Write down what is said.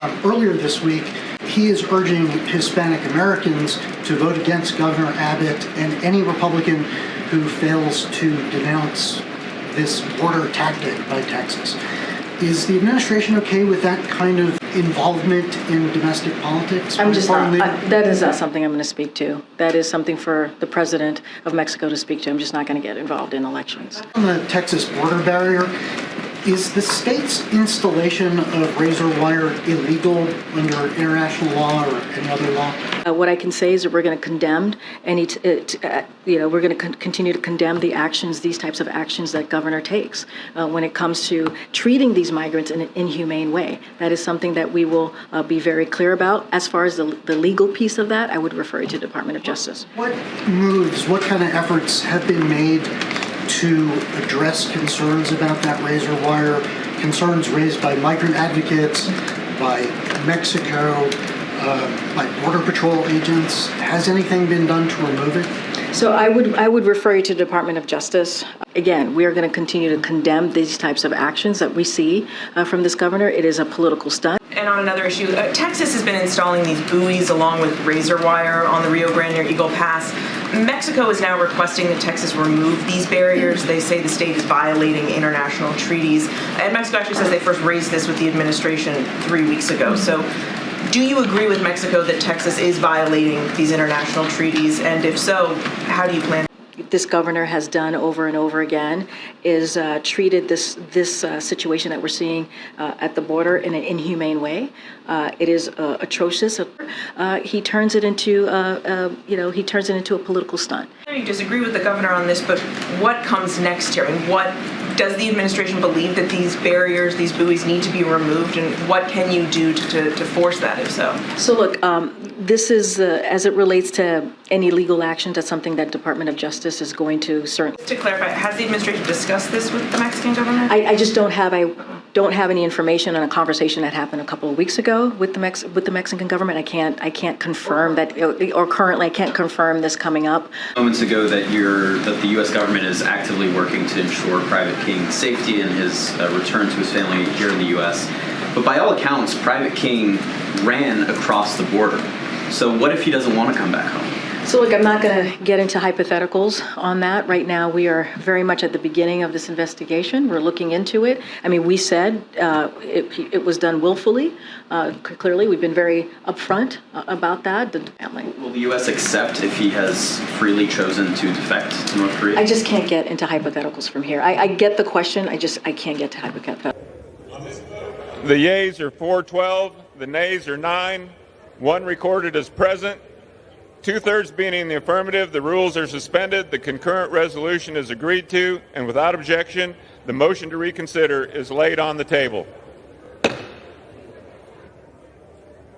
Earlier this week, he is urging Hispanic Americans to vote against Governor Abbott and any Republican who fails to denounce this border tactic by Texas. Is the administration okay with that kind of involvement in domestic politics? I'm just not. That is not something I'm going to speak to. That is something for the president of Mexico to speak to. I'm just not going to get involved in elections. On the Texas border barrier, is the state's installation of razor wire illegal under international law or any other law? What I can say is that we're going to condemn we're going to continue to condemn the actions, these types of actions that governor takes when it comes to treating these migrants in an inhumane way. That is something that we will be very clear about. As far as the legal piece of that, I would refer you to Department of Justice. What moves, what kind of efforts have been made to address concerns about that razor wire, concerns raised by migrant advocates, by Mexico, by Border Patrol agents? Has anything been done to remove it? So I would refer you to the Department of Justice. Again, we are going to continue to condemn these types of actions that we see from this governor. It is a political stunt. And on another issue, Texas has been installing these buoys along with razor wire on the Rio Grande near Eagle Pass. Mexico is now requesting that Texas remove these barriers. They say the state is violating international treaties. And Mexico actually says they first raised this with the administration 3 weeks ago. So do you agree with Mexico that Texas is violating these international treaties? And if so, how do you plan? This governor has done over and over again is treated this situation that we're seeing at the border in an inhumane way. It is atrocious. He turns it into a political stunt. You disagree with the governor on this, but what comes next here? And what does the administration believe that these barriers, these buoys, need to be removed? And what can you do to force that, if so? So look, this is as it relates to any legal action. That's something that Department of Justice is going to certainly. To clarify, has the administration discussed this with the Mexican government? I just don't have any information on a conversation that happened a couple of weeks ago with the Mexican government. I can't confirm that, or currently I can't confirm this coming up. Moments ago that the U.S. government is actively working to ensure Private King's safety and his return to his family here in the U.S. But by all accounts, Private King ran across the border. So what if he doesn't want to come back home? So look, I'm not going to get into hypotheticals on that. Right now, we are very much at the beginning of this investigation. We're looking into it. I mean, we said it was done willfully. Clearly, we've been very upfront about that. The family. Will the U.S. accept if he has freely chosen to defect to North Korea? I just can't get into hypotheticals from here. I get the question. I can't get to hypotheticals. The yeas are 412. The nays are 9. 1 recorded as present. 2/3 being in the affirmative, the rules are suspended, the concurrent resolution is agreed to, and without objection, the motion to reconsider is laid on the table.